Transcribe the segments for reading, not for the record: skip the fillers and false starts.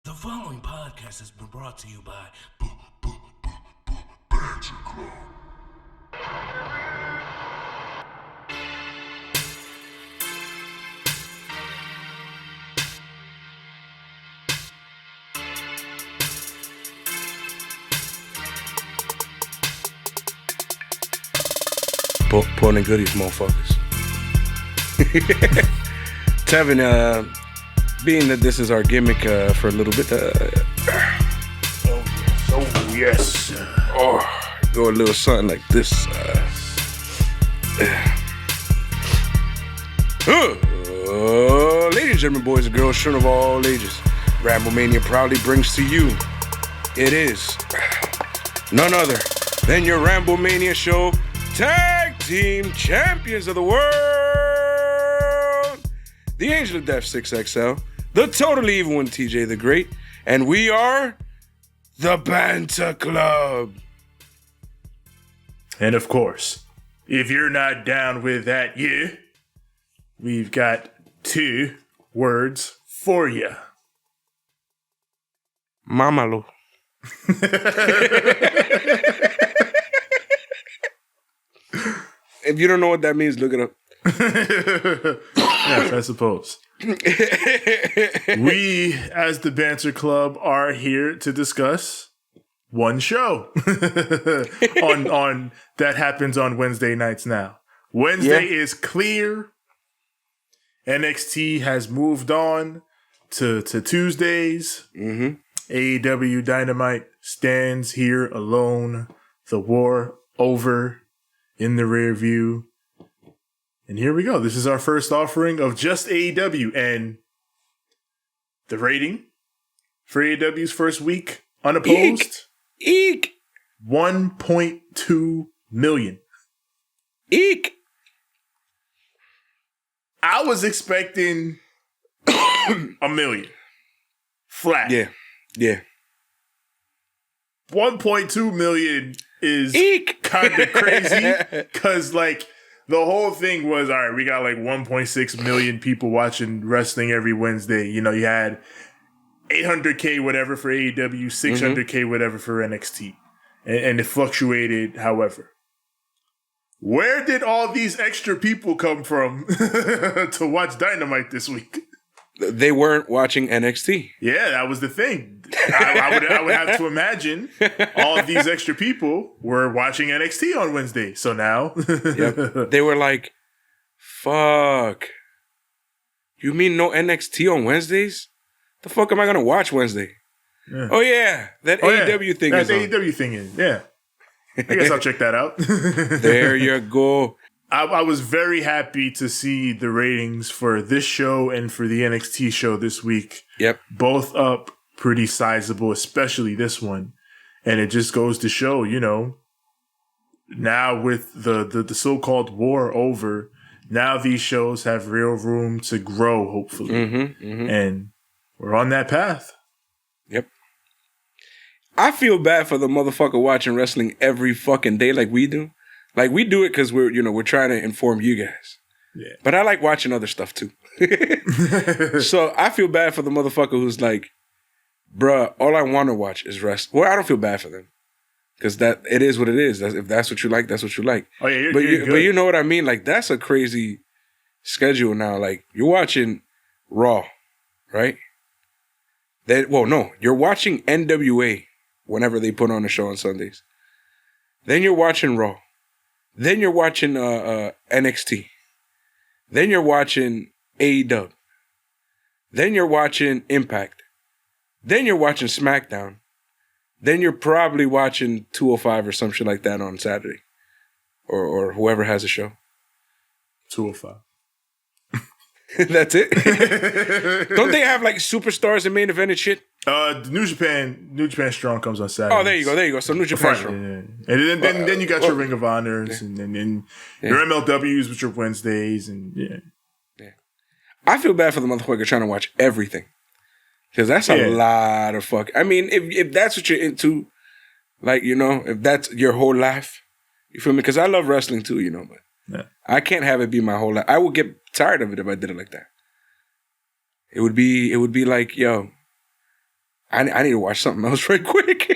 The following podcast has been brought to you by Banter Club. Porn and goodies, motherfuckers. Tevin, being that this is our gimmick for a little bit, oh yes, go a little something like this. Ladies and gentlemen, boys and girls, children of all ages, Ramblemania proudly brings to you, it is none other than your Ramblemania show Tag Team Champions of the World, the Angel of Death 6XL, the Totally Evil One TJ the Great, and we are the Banter Club. And of course, if you're not down with that, we've got 2 words for you. Mamalo. If you don't know what that means, look it up. Yes, I suppose. We, as the Banter Club, are here to discuss one show on that happens on Wednesday nights now. Wednesday is clear. NXT has moved on to Tuesdays. Mm-hmm. AEW Dynamite stands here alone. The war over in the rear view. And here we go. This is our first offering of just AEW. And the rating for AEW's first week, unopposed, Eek! 1.2 million. Eek! I was expecting a million. Flat. Yeah. 1.2 million is Eek! kind of crazy because, like, the whole thing was, all right, we got like 1.6 million people watching wrestling every Wednesday. You know, you had 800K whatever for AEW, 600K whatever for NXT. And it fluctuated, however. Where did all these extra people come from to watch Dynamite this week? They weren't watching NXT. Yeah, that was the thing. I would have to imagine all of these extra people were watching NXT on Wednesday. So now... Yep. They were like, fuck. You mean no NXT on Wednesdays? The fuck am I going to watch Wednesday? Yeah. Oh, yeah. That AEW thing is That on. AEW thing is, yeah. I guess I'll check that out. There you go. I was very happy to see the ratings for this show and for the NXT show this week. Yep. Both up pretty sizable, especially this one. And it just goes to show, you know, now with the so-called war over, now these shows have real room to grow, hopefully. And we're on that path. Yep. I feel bad for the motherfucker watching wrestling every fucking day like we do. Like, we do it because we're trying to inform you guys. Yeah. But I like watching other stuff too. So I feel bad for the motherfucker who's like, bruh, all I want to watch is wrestling. Well, I don't feel bad for them. Because that it is what it is. If that's what you like, that's what you like. Oh, yeah, you're but good. you know what I mean? Like, that's a crazy schedule now. Like, you're watching Raw, right? You're watching NWA whenever they put on a show on Sundays. Then you're watching Raw. Then you're watching NXT. Then you're watching AEW. Then you're watching Impact. Then you're watching SmackDown. Then you're probably watching 205 or some shit like that on Saturday. Or whoever has a show. 205. That's it. Don't they have like superstars and main event and shit? New Japan Strong comes on Saturday. Oh, there you go. So New Japan Strong. Yeah. And then you got your Ring of Honors and then your MLWs, which are Wednesdays, and yeah. I feel bad for the motherfucker trying to watch everything. Because that's a lot of fuck. I mean, if that's what you're into, like, you know, if that's your whole life, you feel me? Because I love wrestling too, you know, but I can't have it be my whole life. I would get tired of it if I did it like that. It would be like, yo, I need to watch something else right quick.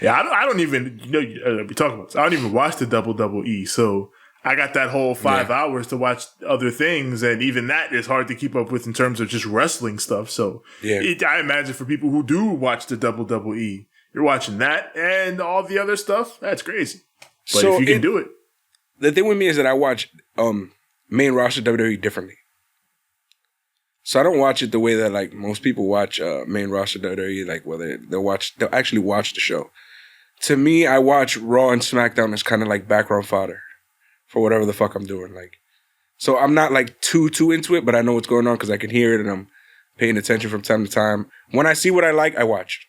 Yeah, I don't even we talk about this. I don't even watch the WWE, so I got that whole 5 hours to watch other things, and even that is hard to keep up with in terms of just wrestling stuff. So I imagine for people who do watch the WWE, you're watching that and all the other stuff. That's crazy. But if you can do it. The thing with me is that I watch main roster WWE differently. So I don't watch it the way that like most people watch main roster WWE, like whether they'll actually watch the show. To me, I watch Raw and SmackDown as kind of like background fodder for whatever the fuck I'm doing. Like, so I'm not like too into it, but I know what's going on because I can hear it and I'm paying attention from time to time. When I see what I like, I watch.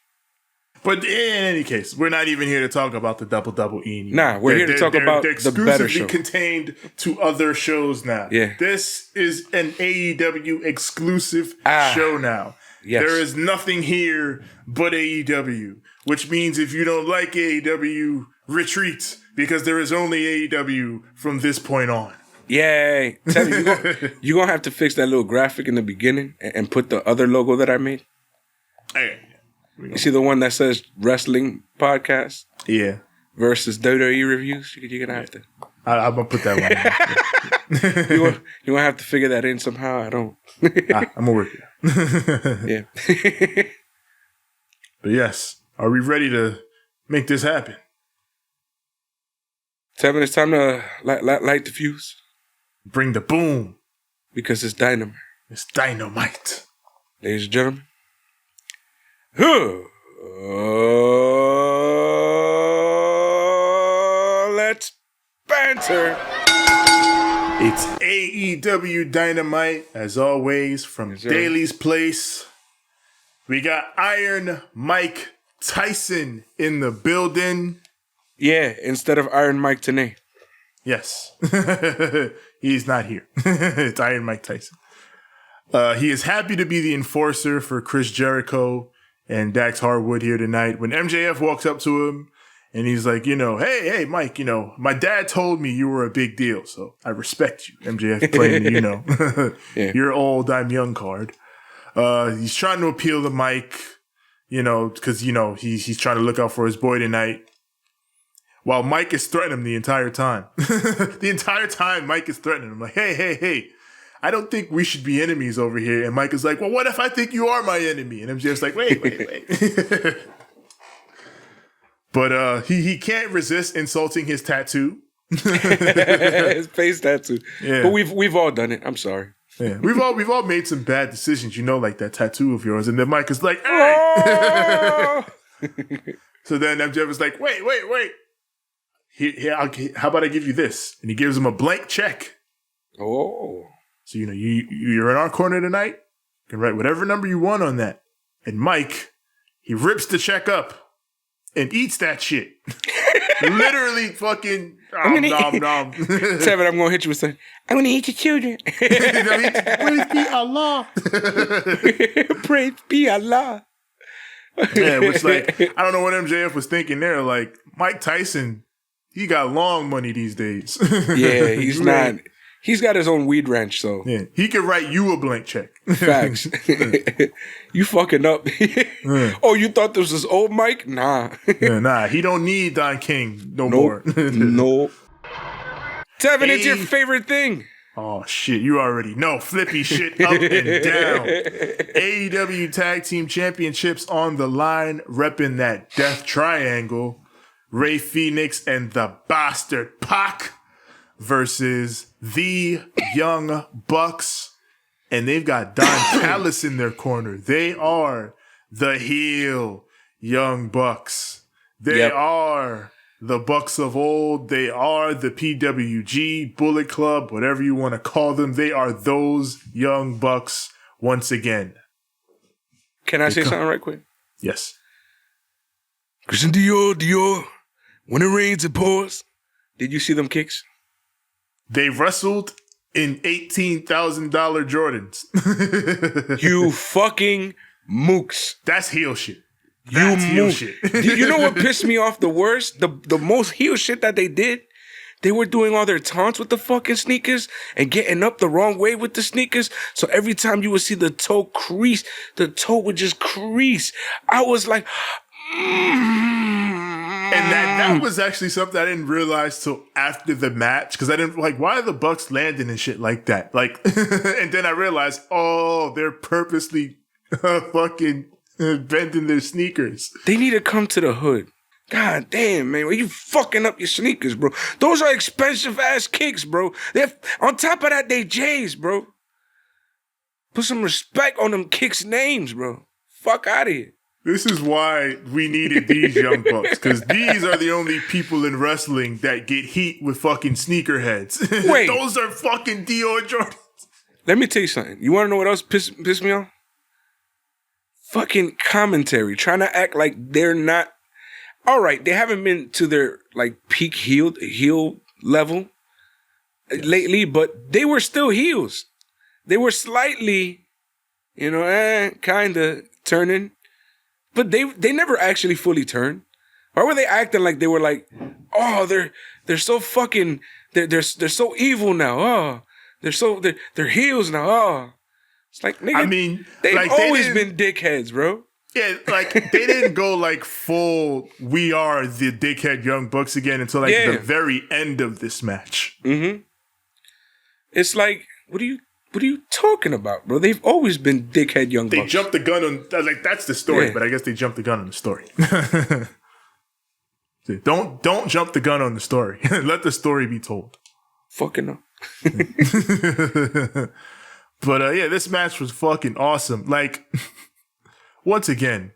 But in any case, we're not even here to talk about the WWE. Nah, we're here to talk about the better show. Exclusively contained to other shows now. Yeah. This is an AEW exclusive show now. Yes. There is nothing here but AEW, which means if you don't like AEW, retreat, because there is only AEW from this point on. Yay. Tell me, you're going to have to fix that little graphic in the beginning and put the other logo that I made. Hey. You see the one that says wrestling podcast? Yeah. Versus WWE reviews? You're going to have to. I'm going to put that one. You're going to have to figure that in somehow. I don't. I'm going to work it. Yeah. But yes, are we ready to make this happen? Tevin, it's time to light the fuse. Bring the boom. Because it's dynamite. It's dynamite. Ladies and gentlemen. Let's banter. It's AEW Dynamite, as always, from Daly's Place. We got Iron Mike Tyson in the building. Yeah, instead of Iron Mike Tenay. Yes. He's not here. It's Iron Mike Tyson. He is happy to be the enforcer for Chris Jericho and Dax Harwood here tonight. When MJF walks up to him and he's like, hey, Mike, my dad told me you were a big deal, so I respect you. MJF playing, you're old, I'm young card. He's trying to appeal to Mike, because, he's trying to look out for his boy tonight. While Mike is threatening him the entire time. The entire time Mike is threatening him. Like, hey. I don't think we should be enemies over here. And Mike is like, well, what if I think you are my enemy? And MJF's like, wait. But he can't resist insulting his tattoo. His face tattoo. Yeah. But we've all done it. I'm sorry. Yeah. We've all made some bad decisions, like that tattoo of yours. And then Mike is like, hey. Oh! So then MJF is like, wait. Here, how about I give you this? And he gives him a blank check. Oh. So, you're in our corner tonight. You can write whatever number you want on that. And Mike, he rips the check up and eats that shit. Literally fucking nom. Tevin, I'm going to hit you with something. I'm going to eat your children. Praise be Allah. Praise be Allah. Yeah, which I don't know what MJF was thinking there. Like, Mike Tyson, he got long money these days. Yeah, he's not... He's got his own weed ranch, so... Yeah, he could write you a blank check. Facts. You fucking up. Oh, you thought this was old Mike? Nah. Nah, he don't need Don King no more. No. Tevin, it's your favorite thing. Oh, shit, you already know. Flippy shit up and down. AEW Tag Team Championships on the line, repping that Death Triangle. Rey Fenix and the Bastard Pac versus the Young Bucks. And they've got Don Callis in their corner. They are the heel Young Bucks. They are the Bucks of old. They are the PWG, Bullet Club, whatever you want to call them. They are those Young Bucks once again. Can I say something right quick? Yes. Christian Dior. When it rains, it pours. Did you see them kicks? They wrestled in $18,000 Jordans. You fucking mooks. That's heel shit. That's heel shit. You know what pissed me off the worst? The most heel shit that they did? they were doing all their taunts with the fucking sneakers and getting up the wrong way with the sneakers. So every time you would see the toe crease, the toe would just crease. I was like, And that was actually something I didn't realize till after the match, because I didn't why are the Bucks landing and shit like that? Like, and then I realized, oh, they're purposely fucking bending their sneakers. They need to come to the hood. God damn, man, why you fucking up your sneakers, bro? Those are expensive ass kicks, bro. They're on top of that, they J's, bro. Put some respect on them kicks' names, bro. Fuck out of here. This is why we needed these young bucks, because these are the only people in wrestling that get heat with fucking sneakerheads. Wait. Those are fucking Dior Jordans. Let me tell you something. You want to know what else pissed me off? Fucking commentary. Trying to act like they're not... All right, they haven't been to their like peak heel level lately, but they were still heels. They were slightly, kind of turning. But they never actually fully turned. Why were they acting like they were like, oh, they're so fucking they're so evil now. Oh, they're heels now. Oh, it's like nigga. I mean, they've like, always been dickheads, bro. Yeah, like they didn't go like full. We are the dickhead young bucks again until like the very end of this match. Mm-hmm. It's like, what are you talking about, bro? They've always been dickhead young bucks. They jumped the gun on, like, that's the story, but I guess they jumped the gun on the story. Don't jump the gun on the story. Let the story be told. Fucking no. But yeah, this match was fucking awesome. Like, once again,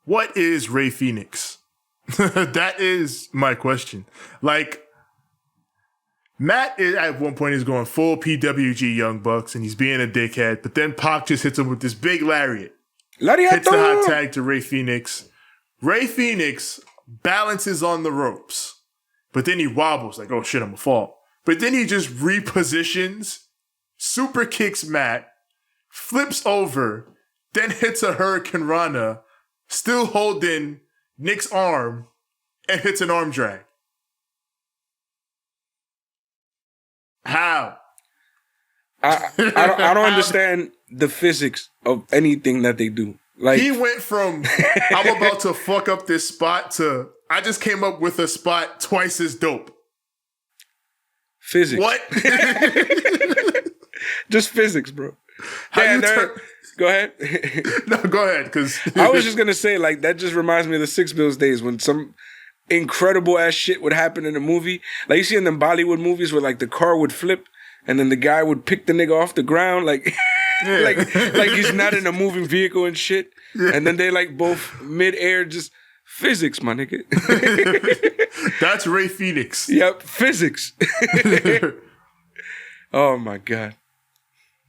what is Rey Fenix? That is my question. Like, Matt at one point is going full PWG Young Bucks and he's being a dickhead, but then Pac just hits him with this big lariat. Hits the hot tag to Rey Fenix. Rey Fenix balances on the ropes, but then he wobbles like, oh shit, I'm gonna fall. But then he just repositions, super kicks Matt, flips over, then hits a Hurricane Rana, still holding Nick's arm, and hits an arm drag. How? I don't understand the physics of anything that they do. Like, he went from I'm about to fuck up this spot to I just came up with a spot twice as dope. Physics. What? Just physics, bro. Go ahead. No, go ahead. Because I was just gonna say, like, that just reminds me of the Six Bills days when some incredible ass shit would happen in a movie. Like, you see in them Bollywood movies where like the car would flip and then the guy would pick the nigga off the ground, like, like he's not in a moving vehicle and shit. Yeah. And then they like both mid-air, just physics, my nigga. That's Rey Fenix. Yep, physics. Oh my God.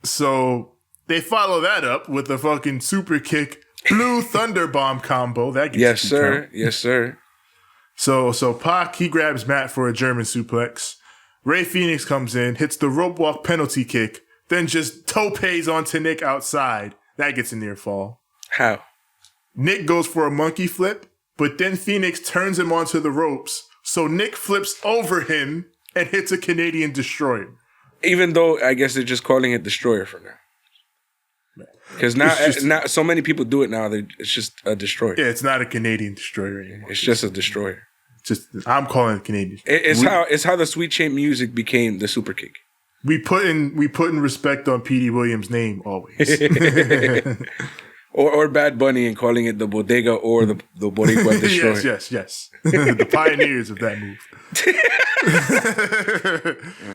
So they follow that up with a fucking super kick, blue thunder bomb combo. That gets yes, sir. Count. Yes, sir. So Pac, he grabs Matt for a German suplex. Rey Fenix comes in, hits the rope walk penalty kick, then just topes onto Nick outside. That gets a near fall. How? Nick goes for a monkey flip, but then Phoenix turns him onto the ropes, so Nick flips over him and hits a Canadian Destroyer. Even though I guess they're just calling it Destroyer for now. Because now so many people do it now, it's just a Destroyer. Yeah, it's not a Canadian Destroyer anymore. It's just a Destroyer. I'm calling it Canadian. It's how the Sweet Chain Music became the super kick. We put in respect on Petey Williams' name always. or Bad Bunny and calling it the Bodega or the Boricua Destroyer. Yes. The pioneers of that move.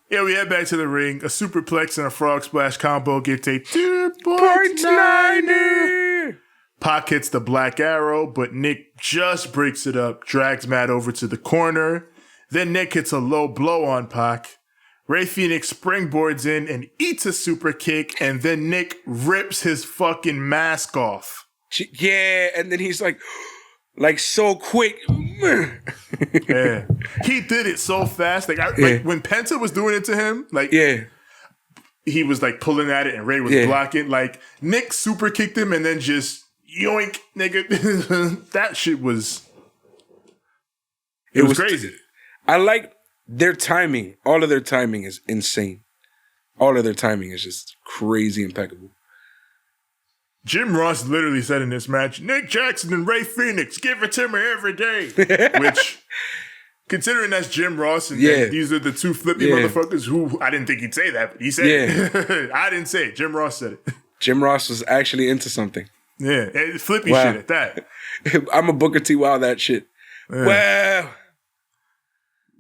Yeah, we head back to the ring. A superplex and a frog splash combo gets a 2.9. Pac hits the Black Arrow, but Nick just breaks it up, drags Matt over to the corner. Then Nick hits a low blow on Pac. Rey Fenix springboards in and eats a super kick, and then Nick rips his fucking mask off. Yeah, and then he's like so quick. Yeah, he did it so fast. Like when Penta was doing it to him, he was like pulling at it, and Rey was blocking. Like Nick super kicked him, and then just yoink, nigga. That shit was. It was crazy. I like their timing, all of their timing is insane. All of their timing is just crazy impeccable. Jim Ross literally said in this match, Nick Jackson and Ray Phoenix, give it to me every day. Which, considering that's Jim Ross and these are the two flippy motherfuckers who, I didn't think he'd say that, but he said it. I didn't say it. Jim Ross said it. Jim Ross was actually into something. Yeah, flippy shit at that. I'm a Booker T. Wow that shit. Yeah. Well.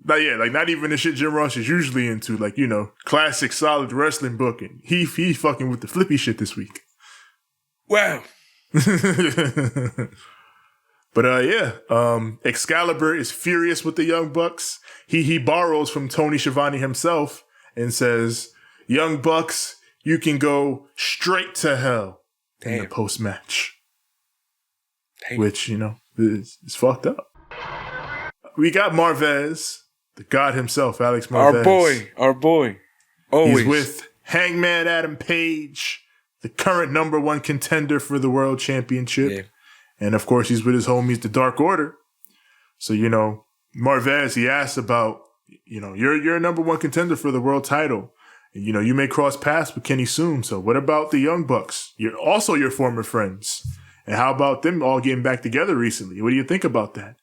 But yeah, like not even the shit Jim Ross is usually into, like, you know, classic solid wrestling booking. He fucking with the flippy shit this week. Wow. But Excalibur is furious with the Young Bucks. He borrows from Tony Schiavone himself and says, Young Bucks, you can go straight to hell in the post-match. Which, you know, is fucked up. We got Marvez, the god himself, Alex Marvez. Our boy. Always. He's with Hangman Adam Page, the current number one contender for the world championship. Yeah. And of course, he's with his homies, the Dark Order. So, you know, Marvez, he asked about, you know, you're a number one contender for the world title. And, you know, you may cross paths with Kenny soon. So what about the Young Bucks? You're also your former friends. And how about them all getting back together recently? What do you think about that?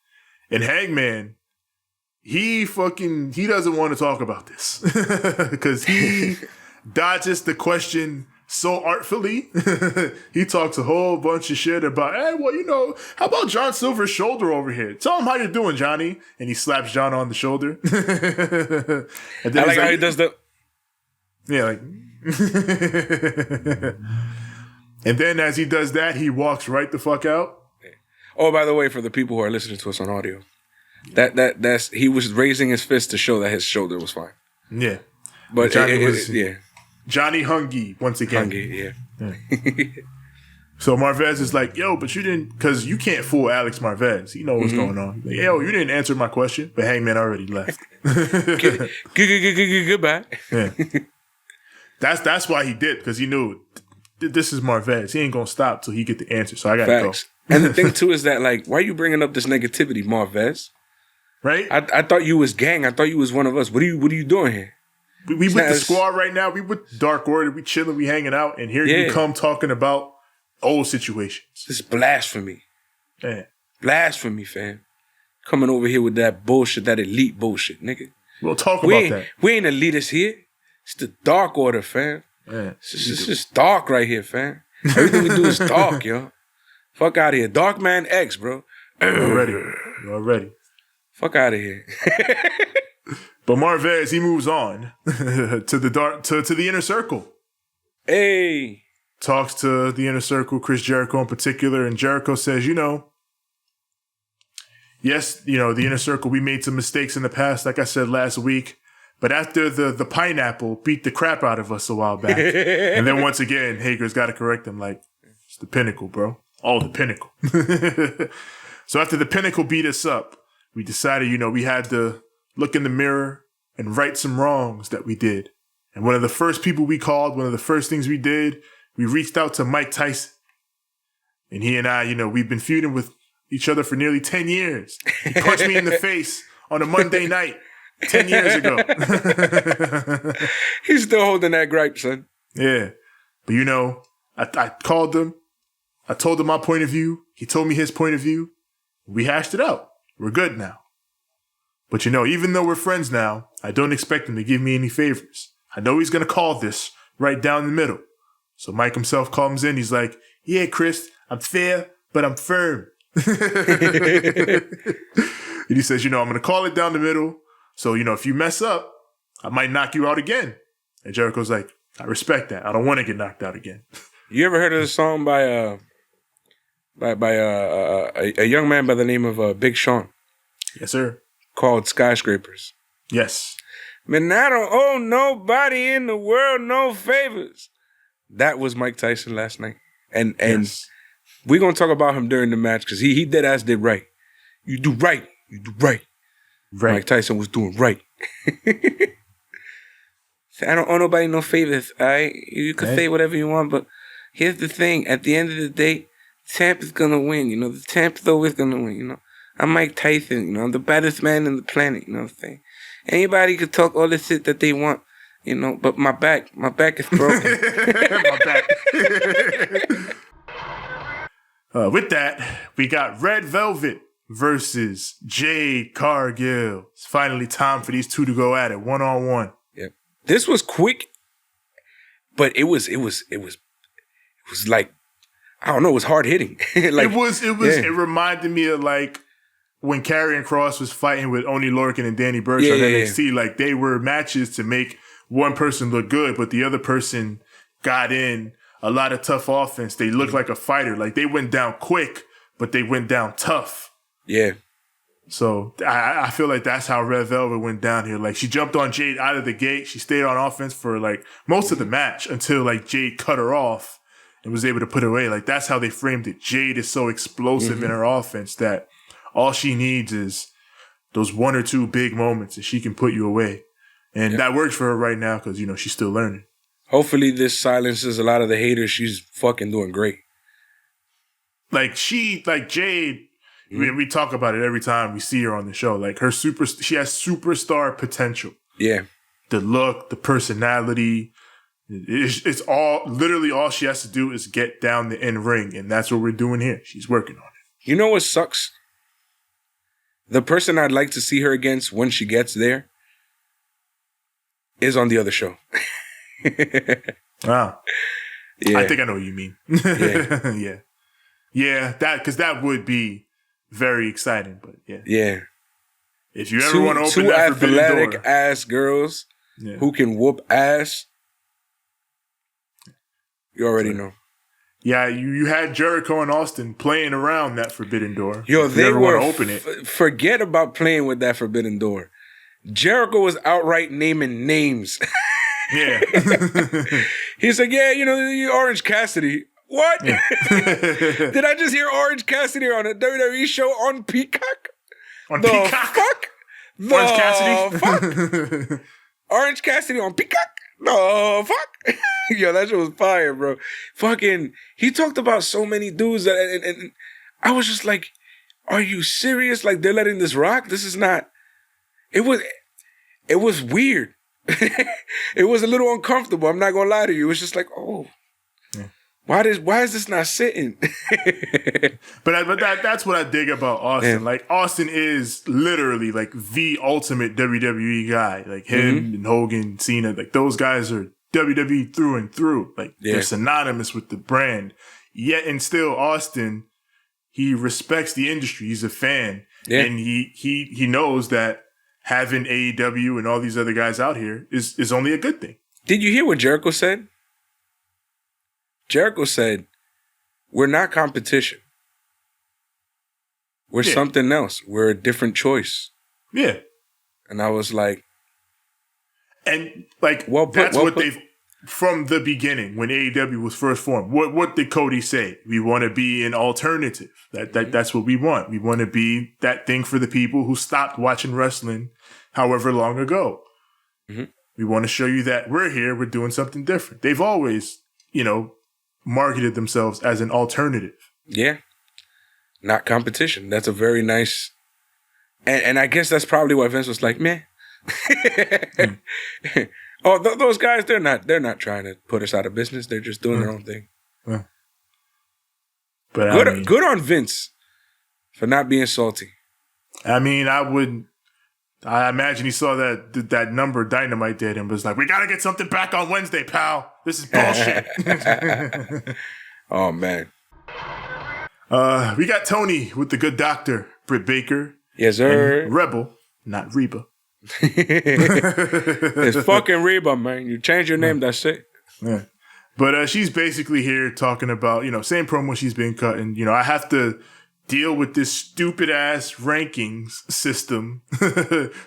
And Hangman, he doesn't want to talk about this because he dodges the question so artfully. He talks a whole bunch of shit about, hey, well, you know, how about John Silver's shoulder over here? Tell him how you're doing, Johnny. And he slaps John on the shoulder. And then I like how he does the... Yeah, like... And then as he does that, he walks right the fuck out. Oh, by the way, for the people who are listening to us on audio, that's he was raising his fist to show that his shoulder was fine. Yeah. But Johnny Hungy once again. Hungy, yeah. So Marvez is like, yo, but you didn't, because you can't fool Alex Marvez. He knows what's going on. Like, yo, you didn't answer my question, but Hangman already left. Goodbye. Yeah. That's why he did, because he knew this is Marvez. He ain't going to stop till he get the answer, so I got to go. And the thing, too, is that, like, why are you bringing up this negativity, Marvez? Right? I thought you was gang. I thought you was one of us. What are you doing here? We with the squad right now. We with Dark Order. We chilling. We hanging out. And here you come talking about old situations. This is blasphemy. Yeah. Blasphemy, fam. Coming over here with that bullshit, that elite bullshit, nigga. We'll talk about that. We ain't elitists here. It's the Dark Order, fam. Yeah. It's just dark right here, fam. Everything we do is dark, yo. Fuck out of here. Dark Man X, bro. You're ready. Fuck out of here. But Marvez, he moves on to the Inner Circle. Hey. Talks to the Inner Circle, Chris Jericho in particular, and Jericho says, you know, yes, you know, the Inner Circle, we made some mistakes in the past, like I said last week, but after the pineapple beat the crap out of us a while back. And then once again, Hager's got to correct him, like, it's the Pinnacle, bro. All the Pinnacle. So after the Pinnacle beat us up, we decided, you know, we had to look in the mirror and right some wrongs that we did. And one of the first people we called, one of the first things we did, we reached out to Mike Tyson. And he and I, you know, we've been feuding with each other for nearly 10 years. He punched me in the face on a Monday night 10 years ago. He's still holding that gripe, son. Yeah. But, you know, I called him. I told him my point of view. He told me his point of view. We hashed it out. We're good now. But, you know, even though we're friends now, I don't expect him to give me any favors. I know he's going to call this right down the middle. So Mike himself comes in. He's like, yeah, Chris, I'm fair, but I'm firm. And he says, you know, I'm going to call it down the middle. So, you know, if you mess up, I might knock you out again. And Jericho's like, I respect that. I don't want to get knocked out again. You ever heard of the song by a young man by the name of Big Sean? Yes, sir. Called Skyscrapers. Yes. Man, I don't owe nobody in the world no favors. That was Mike Tyson last night. And yes. We're going to talk about him during the match because he dead ass did right. You do right. You do right. Right. Mike Tyson was doing right. I don't owe nobody no favors, all right? You can say whatever you want, but here's the thing. At the end of the day, Tampa's going to win. You know, the Tampa's always going to win, you know. I'm Mike Tyson, you know. I'm the baddest man in the planet, you know what I'm saying? Anybody could talk all the shit that they want, but my back is broken. My back. With that, we got Red Velvet versus Jade Cargill. It's finally time for these two to go at it 1-on-1. Yep. This was quick, but it was like, I don't know, it was hard hitting. Like, it reminded me of like when Karrion Kross was fighting with Oney Lorcan and Danny Burch on NXT. Like, they were matches to make one person look good, but the other person got in a lot of tough offense. They looked like a fighter. Like, they went down quick, but they went down tough. Yeah. So I feel like that's how Red Velvet went down here. Like, she jumped on Jade out of the gate. She stayed on offense for like most of the match until like Jade cut her off and was able to put her away. Like, that's how they framed it. Jade is so explosive in her offense that all she needs is those one or two big moments and she can put you away. And that works for her right now because, she's still learning. Hopefully this silences a lot of the haters. She's fucking doing great. Like, Jade, we talk about it every time we see her on the show. Like, she has superstar potential. Yeah. The look, the personality. It's literally all she has to do is get down the in ring. And that's what we're doing here. She's working on it. You know what sucks? The person I'd like to see her against when she gets there is on the other show. Wow. Yeah. I think I know what you mean. Yeah. Yeah, because that would be very exciting, but yeah. Yeah. If you ever want to open that forbidden door. Two athletic ass girls who can whoop ass. You already know. Yeah, you had Jericho and Austin playing around that forbidden door. Yo, they were open it. Forget about playing with that forbidden door. Jericho was outright naming names. Yeah. He's like, Orange Cassidy. What? Yeah. Did I just hear Orange Cassidy on a WWE show on Peacock? On Peacock? Fuck? Orange Cassidy? Fuck? Orange Cassidy on Peacock? No, fuck. Yo, that shit was fire, bro. Fucking, he talked about so many dudes that, and I was just like, are you serious? Like, they're letting this rock? This is not, it was weird. It was a little uncomfortable. I'm not going to lie to you. It was just like, oh, why is this not sitting? But that's what I dig about Austin. Yeah. Like, Austin is literally like the ultimate WWE guy. Like, him and Hogan, Cena, like, those guys are WWE through and through. Like, they're synonymous with the brand. Yet and still, Austin, he respects the industry. He's a fan. Yeah. And he knows that having AEW and all these other guys out here is only a good thing. Did you hear what Jericho said? Jericho said, we're not competition. We're something else. We're a different choice. Yeah. And I was like... And, like, that's what they've... From the beginning, when AEW was first formed, what did Cody say? We want to be an alternative. That's what we want. We want to be that thing for the people who stopped watching wrestling however long ago. Mm-hmm. We want to show you that we're here, we're doing something different. They've always, marketed themselves as an alternative. Yeah. Not competition. That's a very nice... And I guess that's probably why Vince was like, meh. Oh, those guys, they're not trying to put us out of business. They're just doing their own thing. But good on Vince for not being salty. I mean, I imagine he saw that number Dynamite did and was like, we got to get something back on Wednesday, pal. This is bullshit. Oh, man. We got Tony with the Good Doctor, Britt Baker. Yes, sir. And Rebel, not Reba. It's fucking Reba, man. You change your name, that's it. Yeah. But she's basically here talking about, same promo she's been cutting. I have to deal with this stupid ass rankings system.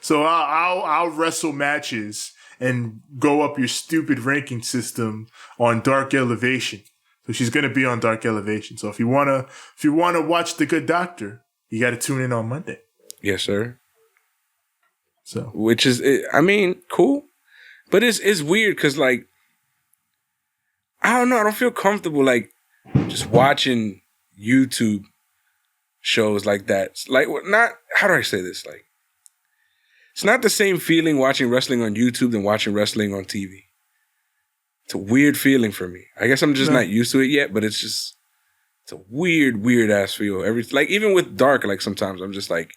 So I'll wrestle matches and go up your stupid ranking system on Dark Elevation. So she's gonna be on Dark Elevation. So if you wanna watch The Good Doctor, you got to tune in on Monday. Yes, sir. So which is, I mean, cool, but it's weird because, like, I don't know, I don't feel comfortable like just watching YouTube shows like that. Like, not, how do I say this? Like, It's not the same feeling watching wrestling on YouTube than watching wrestling on TV. It's a weird feeling for me. I guess I'm just not used to it yet, but it's a weird ass feel. Even with Dark, like sometimes I'm just like,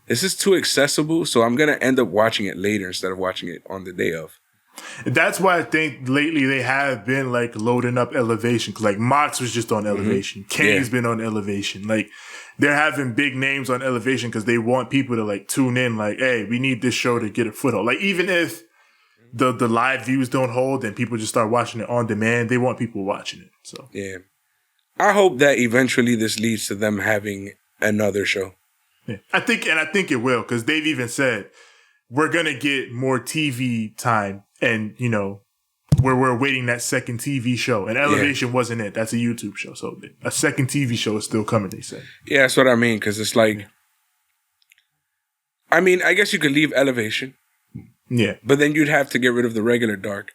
this is too accessible, so I'm gonna end up watching it later instead of watching it on the day of. That's why I think lately they have been like loading up Elevation, because like Mox was just on Elevation, Kane's been on Elevation. Like they're having big names on Elevation because they want people to like tune in. Like, hey, we need this show to get a foothold. Like even if the live views don't hold and people just start watching it on demand, they want people watching it. So yeah, I hope that eventually this leads to them having another show. Yeah. I think it will, because they've even said we're gonna get more TV time, and you know, we're awaiting that second TV show. And Elevation wasn't it; that's a YouTube show. So a second TV show is still coming. They say. Yeah, that's what I mean. Because it's like, I mean, I guess you could leave Elevation. Yeah, but then you'd have to get rid of the regular Dark,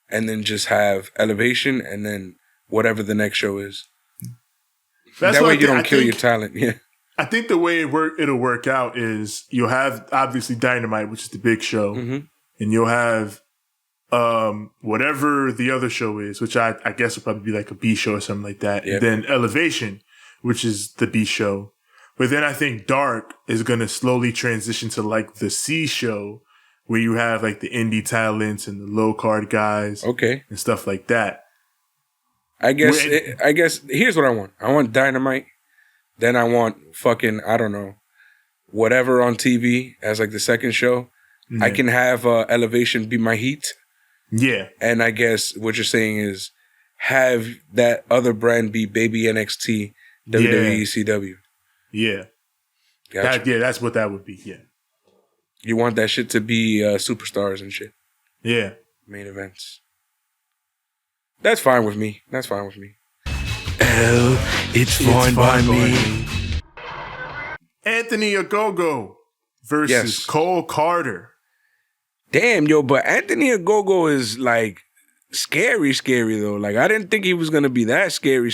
and then just have Elevation, and then whatever the next show is. That way you don't kill your talent. Yeah. I think the way it'll work out is you'll have obviously Dynamite, which is the big show, and you'll have whatever the other show is, which I guess will probably be like a B show or something like that. Yep. And then Elevation, which is the B show. But then I think Dark is going to slowly transition to like the C show, where you have like the indie talents and the low card guys, and stuff like that. I guess here's what I want. I want Dynamite. Then I want fucking, I don't know, whatever on TV as like the second show. Yeah. I can have Elevation be my heat. Yeah. And I guess what you're saying is have that other brand be Baby NXT, WWE, CW. Yeah. Gotcha. That's what that would be. Yeah. You want that shit to be superstars and shit. Yeah. Main events. That's fine with me. It's fine by me. Anthony Ogogo versus Cole Carter. Damn, yo, but Anthony Ogogo is like scary though. Like I didn't think he was gonna be that scary.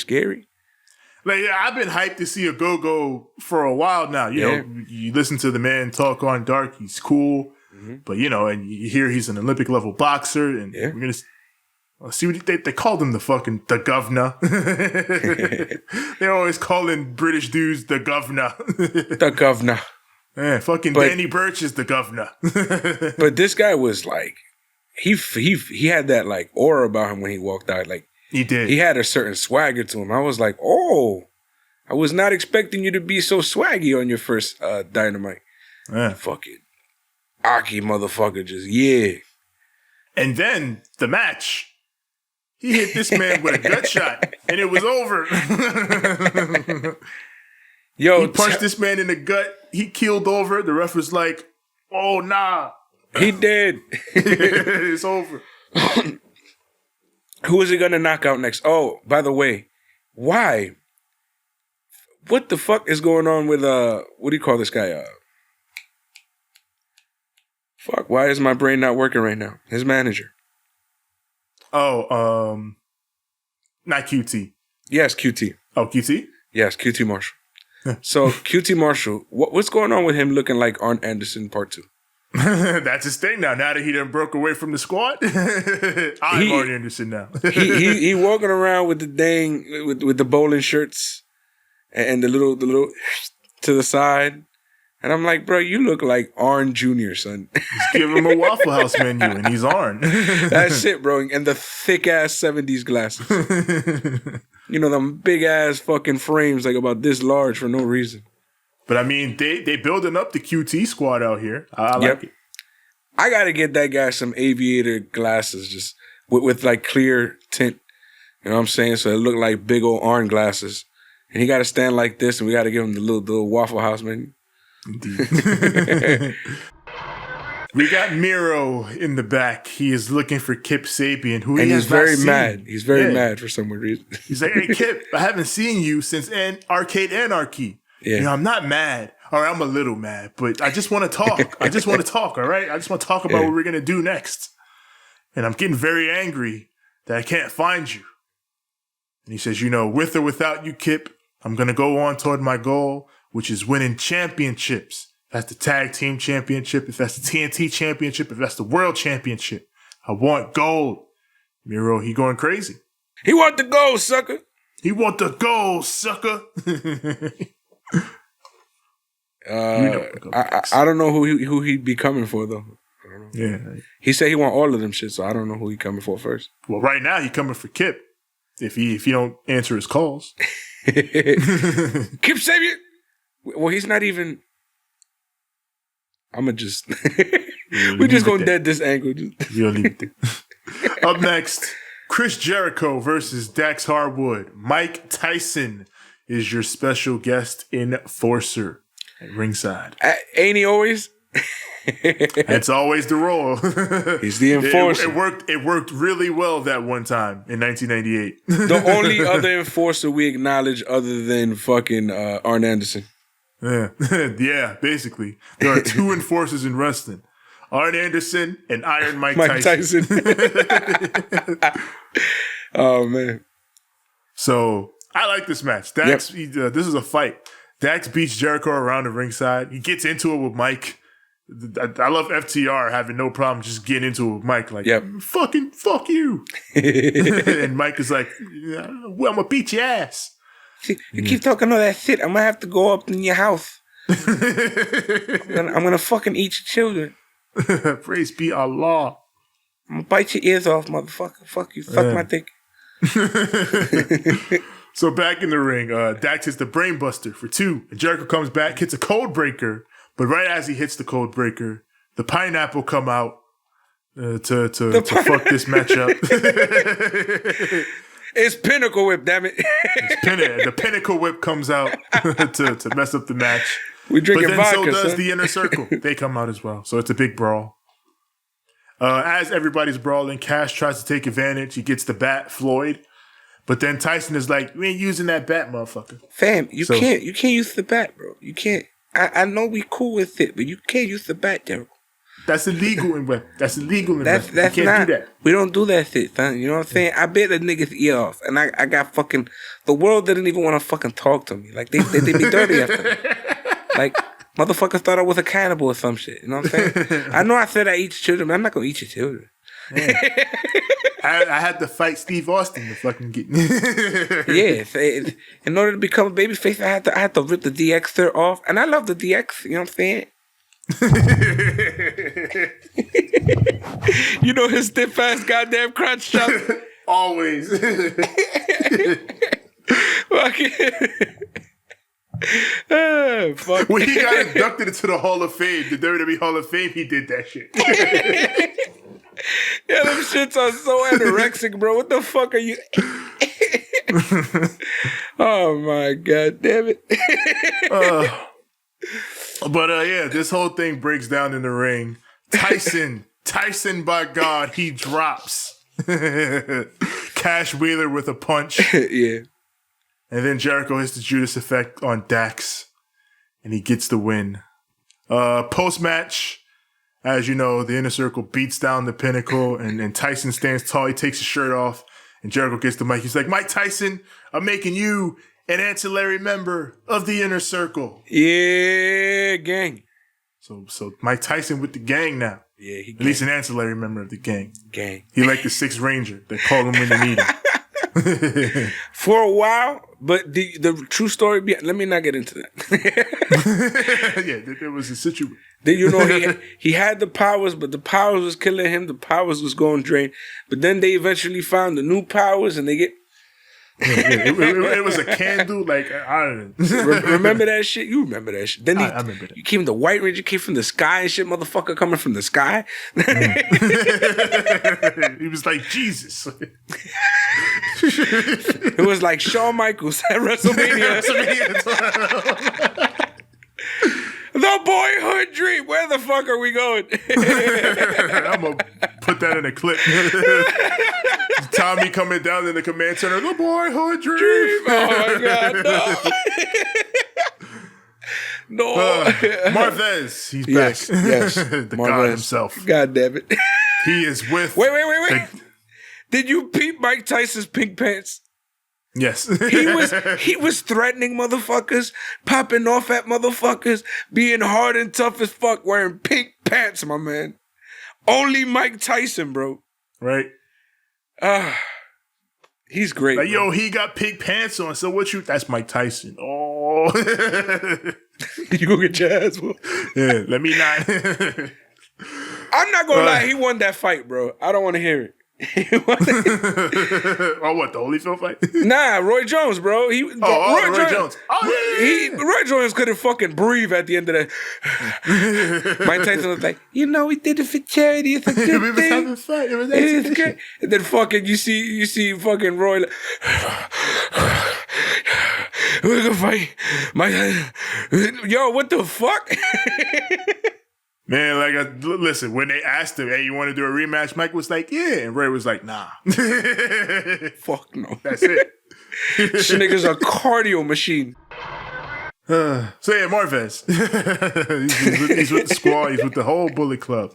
Like I've been hyped to see Ogogo for a while now. You know, you listen to the man talk on Dark. He's cool, but you know, and you hear he's an Olympic level boxer, and we're gonna. See what they called him the governor. They're always calling British dudes the governor. The governor. Yeah, Danny Burch is the governor. But this guy was like, he had that like aura about him when he walked out. Like he did. He had a certain swagger to him. I was like, oh, I was not expecting you to be so swaggy on your first Dynamite. Yeah. Fucking Aki motherfucker, just And then the match. He hit this man with a gut shot, and it was over. Yo, he punched this man in the gut. He keeled over. The ref was like, "Oh nah." He did. It's over. Who is he gonna knock out next? Oh, by the way, why? What the fuck is going on with what do you call this guy? Fuck, why is my brain not working right now? His manager. Oh, not QT. Yes, QT. Oh, QT? Yes, QT Marshall. So, QT Marshall, what's going on with him looking like Arn Anderson Part 2? That's his thing now. Now that he done broke away from the squad, I'm Arn Anderson now. he walking around with the dang, with the bowling shirts and the little to the side. And I'm like, bro, you look like Arn Jr., son. Just give him a Waffle House menu and he's Arn. That's it, bro. And the thick-ass 70s glasses. You know, them big-ass fucking frames, like about this large for no reason. But, I mean, they building up the QT squad out here. I like it. I got to get that guy some aviator glasses just with like, clear tint. You know what I'm saying? So it look like big old Arn glasses. And he got to stand like this, and we got to give him the little Waffle House menu. Indeed. We got Miro in the back. He is looking for Kip Sabian, who he's very mad. He's very mad for some weird reason. He's like, "Hey Kip, I haven't seen you since Arcade Anarchy. Yeah. You know, I'm not mad. All right, I'm a little mad, but I just want to talk. I just want to talk. All right, I just want to talk about what we're gonna do next. And I'm getting very angry that I can't find you." And he says, "You know, with or without you, Kip, I'm gonna go on toward my goal, which is winning championships that's the tag team championship, if that's the TNT championship, if that's the world championship, I want gold. Miro, he going crazy. He want the gold, sucker. He want the gold, sucker. I don't know who he'd be coming for though. I don't know. Yeah, he said he want all of them shit, so I don't know who he coming for first. Well, right now he coming for Kip. If he don't answer his calls, Kip Sabian. Well, he's not even. I'ma just. We just gonna dead this angle. You'll leave it there. Up next, Chris Jericho versus Dax Harwood. Mike Tyson is your special guest enforcer at ringside. Ain't he always? That's always the role. He's the enforcer. It worked really well that one time in 1998. The only other enforcer we acknowledge other than fucking Arn Anderson. Yeah. Yeah, basically. There are two enforcers in wrestling. Arn Anderson and Iron Mike Tyson. Oh, man. So, I like this match. Dax, this is a fight. Dax beats Jericho around the ringside. He gets into it with Mike. I love FTR having no problem just getting into it with Mike. Like, fucking fuck you. And Mike is like, I'm going to beat your ass. You keep talking all that shit. I'm going to have to go up in your house. I'm going to fucking eat your children. Praise be Allah. I'm going to bite your ears off, motherfucker. Fuck you. Fuck my dick. So back in the ring, Dax hits the brainbuster for 2. And Jericho comes back, hits a code breaker. But right as he hits the code breaker, the pineapple come out to fuck this matchup. It's Pinnacle Whip, damn it. The Pinnacle Whip comes out to mess up the match. We drinking vodka, so does son. the Inner Circle. They come out as well. So it's a big brawl. As everybody's brawling, Cash tries to take advantage. He gets the bat, Floyd. But then Tyson is like, we ain't using that bat, motherfucker. Fam, you can't use the bat, bro. You can't. I know we cool with it, but you can't use the bat, Jericho. That's illegal in web. That's illegal in That's you can't not, do that. We don't do that shit, son. You know what I'm saying? I bit a nigga's ear off, and I got fucking. The world didn't even want to fucking talk to me. Like they be dirty after me. Like motherfuckers thought I was a cannibal or some shit. You know what I'm saying? I know I said I eat your children, but I'm not gonna eat your children. Yeah. I had to fight Steve Austin to fucking get. Yeah, in order to become a babyface, I had to rip the DX off, and I love the DX. You know what I'm saying? You know his stiff ass goddamn crotch chop. Always. Fuck. When he got inducted into the Hall of Fame, the WWE Hall of Fame, he did that shit. Yeah, them shits are so anorexic, bro. What the fuck are you? Oh my god, damn it. Yeah, this whole thing breaks down in the ring. Tyson, by God, he drops Cash Wheeler with a punch. Yeah. And then Jericho hits the Judas effect on Dax, and he gets the win. Post-match, as you know, the Inner Circle beats down the Pinnacle, and Tyson stands tall. He takes his shirt off, and Jericho gets the mic. He's like, Mike Tyson, I'm making you an ancillary member of the Inner Circle. Yeah, gang. So Mike Tyson with the gang now. Yeah, at least an ancillary member of the gang. Gang. He like the Sixth Ranger. They call him when they need him. For a while, but the true story behind, let me not get into that. Yeah, there was a situation. You know, he had the powers, but the powers was killing him. The powers was going drain. But then they eventually found the new powers, and they get. It was a candle, like I don't know. Remember that shit? You remember that shit? Then I remember that. You came the White Ranger came from the sky and shit, motherfucker coming from the sky. He was like Jesus. It was like Shawn Michaels at WrestleMania. The boyhood dream. Where the fuck are we going? I'm gonna put that in a clip. Tommy coming down in the command center. The boyhood dream. Oh my god, no. No. Marvez, he's yes, back. Yes, the Marvez. God himself. God damn it. He is with. Wait. Did you peep Mike Tyson's pink pants? Yes. He was threatening motherfuckers, popping off at motherfuckers, being hard and tough as fuck, wearing pink pants, my man. Only Mike Tyson, bro. Right. He's great. Like, yo, he got pink pants on. So what you? That's Mike Tyson. Oh. You go get your ass whooped. Yeah, let me not. I'm not gonna lie, he won that fight, bro. I don't want to hear it. Oh, what, the Holyfield fight? Nah, Roy Jones, bro. Roy Jones. Oh, yeah. Roy Jones couldn't fucking breathe at the end of that. Mike Tyson was like, we did it for charity. It's a good We was thing. having fun. It's good. And then fucking you see fucking Roy like, we're gonna fight. Yo, what the fuck? Man, listen, when they asked him, hey, you want to do a rematch? Mike was like, yeah. And Ray was like, nah. Fuck no. That's it. This nigga's a cardio machine. So yeah, Marvez. he's with the squad. He's with the whole Bullet Club.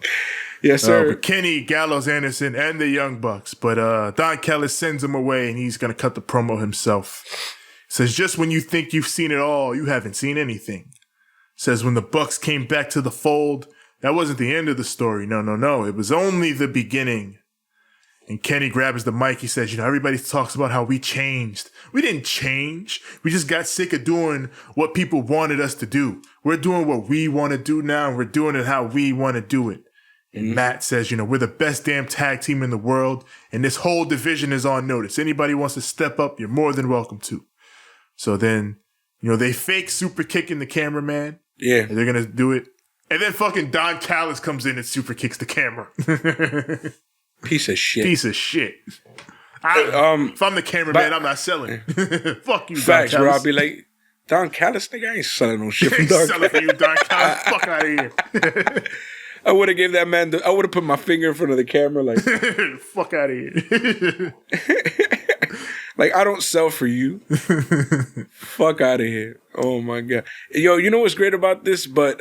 Yes, sir. With Kenny, Gallows, Anderson, and the Young Bucks. But Don Callis sends him away, and he's going to cut the promo himself. Says, just when you think you've seen it all, you haven't seen anything. Says, when the Bucks came back to the fold, that wasn't the end of the story. No. It was only the beginning. And Kenny grabs the mic. He says, everybody talks about how we changed. We didn't change. We just got sick of doing what people wanted us to do. We're doing what we want to do now, and we're doing it how we want to do it. And Matt says, we're the best damn tag team in the world, and this whole division is on notice. Anybody wants to step up, you're more than welcome to. So then, they fake super kicking the cameraman. Yeah. And they're going to do it. And then fucking Don Callis comes in and super kicks the camera. Piece of shit. If I'm the cameraman, I'm not selling. Fuck you, Facts, Don bro. Callis. I'll be like, Don Callis, nigga, I ain't selling no shit I from ain't Don selling for Callis. you, Don Callis. Fuck out of here. I would have gave that man, I would have put my finger in front of the camera like, fuck out of here. like, I don't sell for you. Fuck out of here. Oh my God. Yo, you know what's great about this? But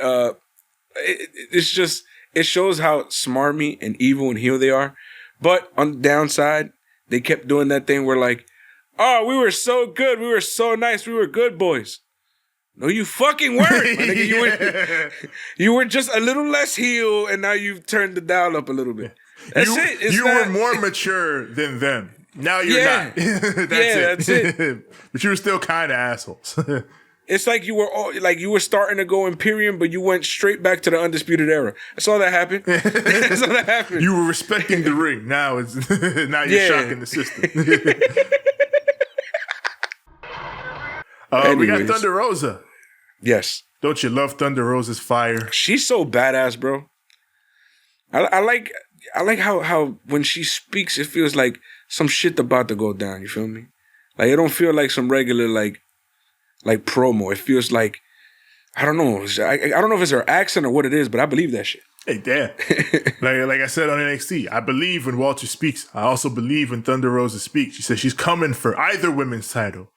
it's just, it shows how smarmy and evil and heel they are. But on the downside, they kept doing that thing where like, oh, we were so good. We were so nice. We were good boys. No, you fucking weren't, my nigga. You were just a little less heel, and now you've turned the dial up a little bit. That's it. You were more mature than them. Now you're not. That's it. But you were still kind of assholes. It's like you were starting to go Imperium, but you went straight back to the Undisputed Era. That's all that happened. That's all that happened. You were respecting the ring. Now you're shocking the system. We got Thunder Rosa. Yes. Don't you love Thunder Rosa's fire? She's so badass, bro. I like how when she speaks, it feels like some shit about to go down. You feel me? Like it don't feel like some regular like promo. It feels like I don't know. I don't know if it's her accent or what it is, but I believe that shit. Hey, damn. like I said on NXT, I believe when Walter speaks. I also believe when Thunder Rosa speaks. She says she's coming for either women's title,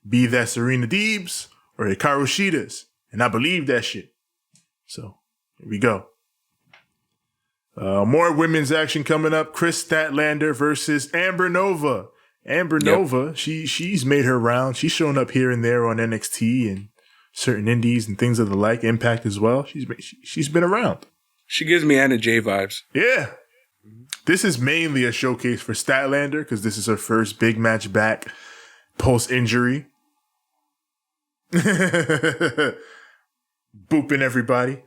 be that Serena Deeb's or Hikaru Shida's. And I believe that shit. So, here we go. More women's action coming up. Chris Statlander versus Amber Nova. Amber Nova, she's made her round. She's shown up here and there on NXT and certain indies and things of the like. Impact as well. She's been around. She gives me Anna Jay vibes. Yeah. This is mainly a showcase for Statlander because this is her first big match back post-injury. Booping everybody.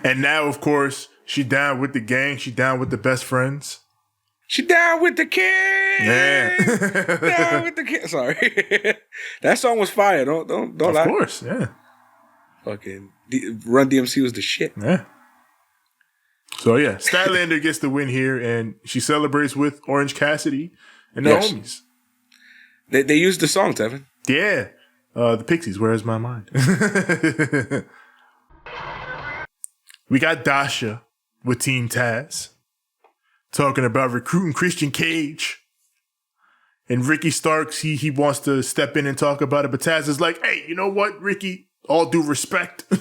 And now, of course, she down with the gang. She down with the best friends. She down with the kid. Yeah. Down with the kid. Sorry. That song was fire. Don't lie. Of course, yeah. Fucking Run DMC was the shit. Yeah. So, yeah, Statlander gets the win here, and she celebrates with Orange Cassidy and the homies. They used the song, Tevin. Yeah. The Pixies, Where Is My Mind? We got Dasha with Team Taz talking about recruiting Christian Cage. And Ricky Starks, he wants to step in and talk about it, but Taz is like, hey, you know what, Ricky? All due respect, I'm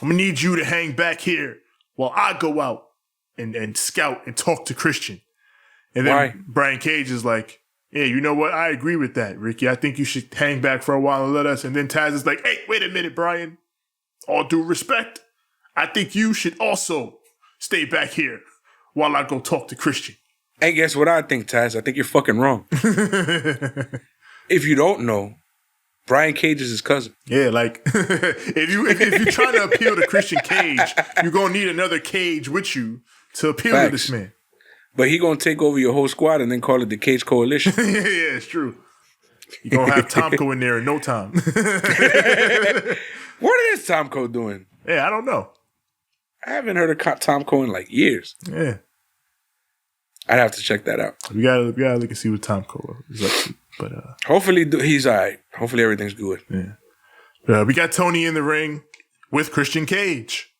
going to need you to hang back here while I go out and scout and talk to Christian. And then Why? Brian Cage is like, "Yeah, you know what? I agree with that, Ricky. I think you should hang back for a while and let us." And then Taz is like, "Hey, wait a minute, Brian. All due respect, I think you should also stay back here while I go talk to Christian." Hey, guess what I think, Taz? I think you're fucking wrong. If you don't know, Brian Cage is his cousin. Yeah, like if you're trying to appeal to Christian Cage, you're gonna need another Cage with you to appeal to this man. But he gonna take over your whole squad and then call it the Cage Coalition. Yeah, it's true. You're gonna have Tomko in there in no time. What is Tomko doing? Yeah, I don't know. I haven't heard of Tomko in like years. Yeah. I'd have to check that out. We gotta look and see what Tomko is up to. But hopefully he's all right. Hopefully everything's good. Yeah. We got Tony in the ring with Christian Cage,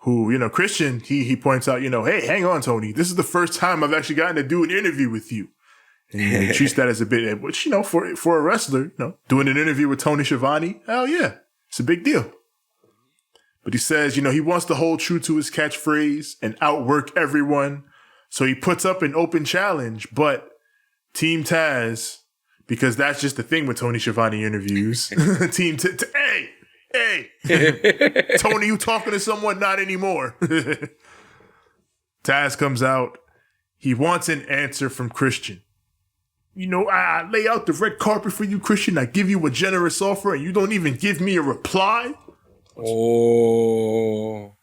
who, Christian, he points out, hey, hang on, Tony. This is the first time I've actually gotten to do an interview with you. And he treats that as a bit, which, for a wrestler, doing an interview with Tony Schiavone, hell yeah, it's a big deal. But he says, he wants to hold true to his catchphrase and outwork everyone. So he puts up an open challenge, but Team Taz, because that's just the thing with Tony Schiavone interviews. Team hey, Tony, you talking to someone? Not anymore. Taz comes out. He wants an answer from Christian. I lay out the red carpet for you, Christian. I give you a generous offer, and you don't even give me a reply. Oh.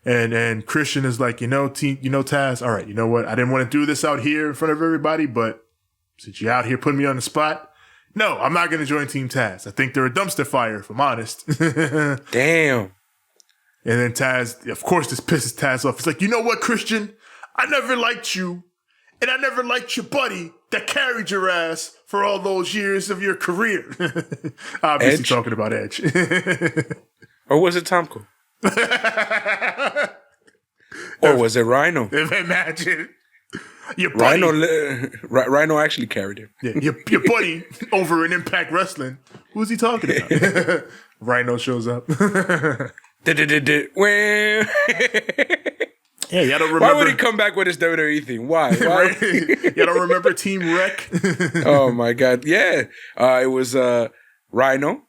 And Christian is like, Taz, all right, you know what? I didn't want to do this out here in front of everybody, but since you're out here putting me on the spot, no, I'm not going to join Team Taz. I think they're a dumpster fire, if I'm honest. Damn. And then Taz, of course, this pisses Taz off. He's like, you know what, Christian? I never liked you, and I never liked your buddy that carried your ass for all those years of your career. Obviously Edge? talking about Edge. Or was it Tomko? Or was it Rhino? Imagine. Your buddy, Rhino actually carried him. Yeah, your buddy over in Impact Wrestling. Who's he talking about? Rhino shows up. Yeah, y'all don't remember. Why would he come back with his WWE theme? Why? Right? Y'all don't remember Team Wreck? Oh my God. Yeah. It was Rhino,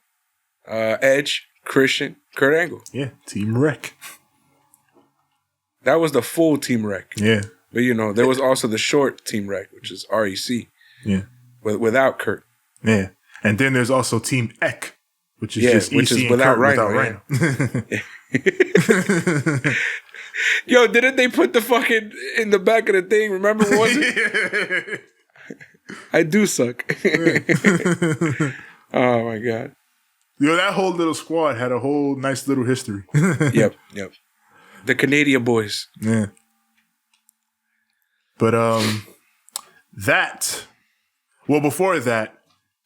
Edge, Christian, Kurt Angle. Yeah, Team Wreck. That was the full Team Wreck. Yeah. But there was also the short Team Wreck, which is REC. Yeah. Without Kurt. Yeah. And then there's also Team Eck, which is just which EC is without Rhino. Yo, didn't they put the fucking in the back of the thing? Remember, was it? I do suck. Oh my God. That whole little squad had a whole nice little history. Yep. The Canadian boys. Yeah. But before that.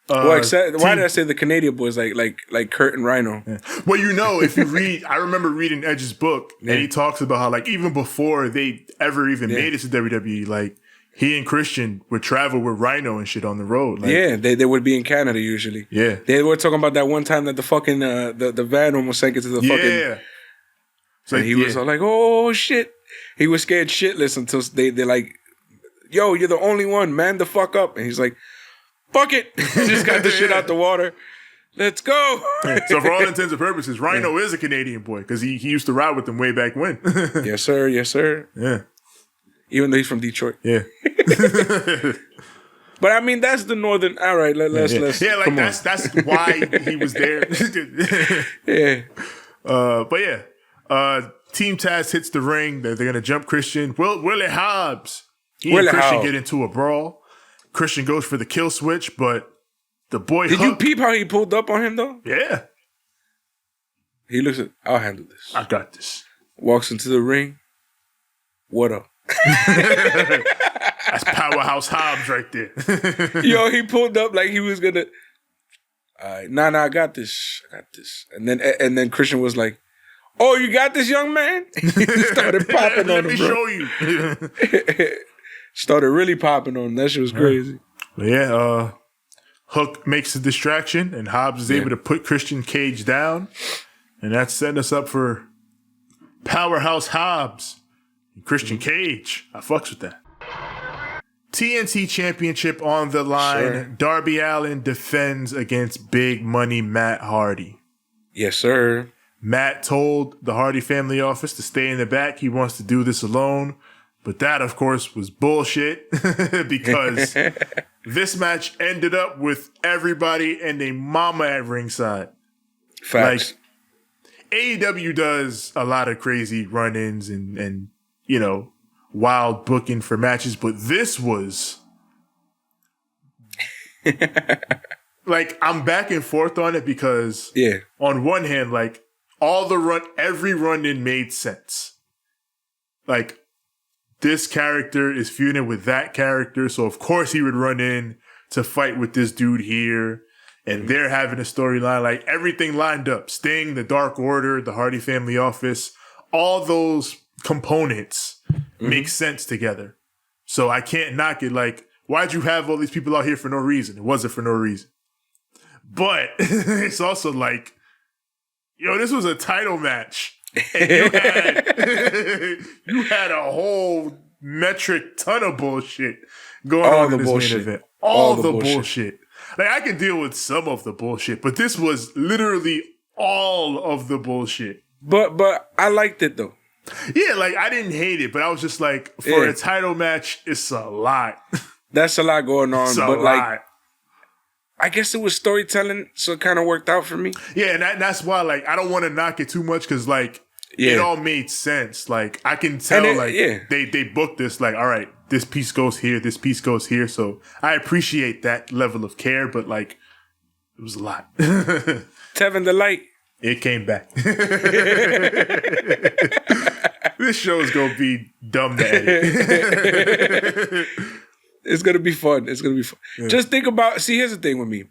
Why did I say the Canadian boys like Kurt and Rhino? Yeah. Well, if you read, I remember reading Edge's book, and he talks about how even before they ever even made it to WWE, he and Christian would travel with Rhino and shit on the road. They would be in Canada usually. Yeah, they were talking about that one time that the fucking the van almost sank into the fucking. Yeah. So he was all like, "Oh shit!" He was scared shitless until they're like, "Yo, you're the only one, man, the fuck up!" And he's like, "Fuck it!" He just got the shit out the water. Let's go. So for all intents and purposes, Rhino is a Canadian boy because he used to ride with them way back when. Yes, sir. Yes, sir. Yeah. Even though he's from Detroit. Yeah. But I mean, that's the northern. All right, let's. That's why he was there. Yeah. But yeah. Team Taz hits the ring. They're gonna jump Christian. Willie Hobbs. He and Christian get into a brawl. Christian goes for the kill switch, but the boy Did you peep how he pulled up on him though? Yeah. He looks at, I'll handle this. I got this. Walks into the ring. What up? That's Powerhouse Hobbs right there. Yo, he pulled up like he was gonna. Nah, I got this. And then Christian was like, "Oh, you got this, young man?" He started popping on him. Let me show you. Started really popping on him. That shit was crazy. Yeah. Hook makes a distraction, and Hobbs is able to put Christian Cage down, and that's setting us up for Powerhouse Hobbs and Christian Cage. I fucks with that. TNT Championship on the line. Sure. Darby Allin defends against Big Money Matt Hardy. Yes, sir. Matt told the Hardy family office to stay in the back. He wants to do this alone. But that, of course, was bullshit because this match ended up with everybody and a mama at ringside. Facts. Like, AEW does a lot of crazy run-ins and you know, wild booking for matches, but this was like, I'm back and forth on it because on one hand, like, every run-in made sense. Like, this character is feuding with that character, so of course he would run in to fight with this dude here, and they're having a storyline. Like, everything lined up. Sting, the Dark Order, the Hardy family office, all those components make sense together. So I can't knock it. Like, why'd you have all these people out here for no reason? It wasn't for no reason. But it's also like, yo, this was a title match. And you had a whole metric ton of bullshit going on in this main event. All the bullshit. Like, I can deal with some of the bullshit, but this was literally all of the bullshit. But I liked it though. Yeah, like, I didn't hate it, but I was just like, for a title match, it's a lot. That's a lot going on. It's but a like, lot. I guess it was storytelling, so it kind of worked out for me. Yeah, and that's why, like, I don't want to knock it too much because, like, it all made sense. Like, I can tell, they booked this, like, all right, this piece goes here, this piece goes here. So I appreciate that level of care, but, like, it was a lot. Tevin the Light. It came back. This show is going to be dumb to edit. It's going to be fun. It's going to be fun. Yeah. Just think about, see, here's the thing with me.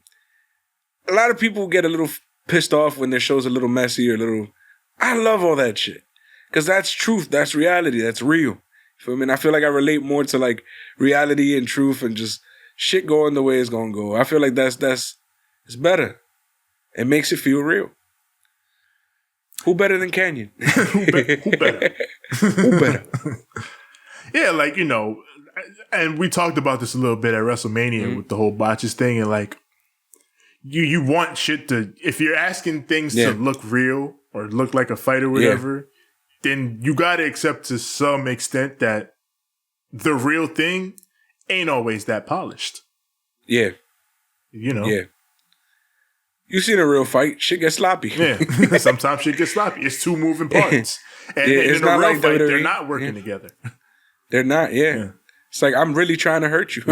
A lot of people get a little pissed off when their show's a little messy or a little, I love all that shit. Because that's truth. That's reality. That's real. You feel me? And I feel like I relate more to like reality and truth and just shit going the way it's going to go. I feel like that's it's better. It makes it feel real. Who better than Canyon? Who better? Who better? Yeah, like, you know, and we talked about this a little bit at WrestleMania with the whole botches thing, and like, you want shit to, if you're asking things to look real or look like a fight or whatever, then you gotta accept to some extent that the real thing ain't always that polished. Yeah. You know? Yeah. You seen a real fight, shit gets sloppy. Yeah. Sometimes shit gets sloppy. It's two moving parts. And it's in a not real like fight, WWE. they're not working together. They're not, It's like, I'm really trying to hurt you.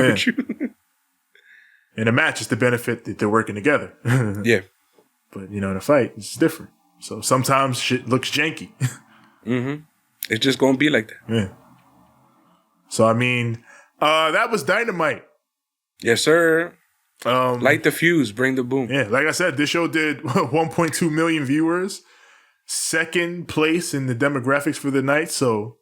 In a match, it's the benefit that they're working together. Yeah. But, you know, in a fight, it's different. So sometimes shit looks janky. It's just going to be like that. Yeah. So, I mean, that was Dynamite. Yes, sir. Light the fuse, bring the boom. Yeah, like I said, this show did 1.2 million viewers. Second place in the demographics for the night. So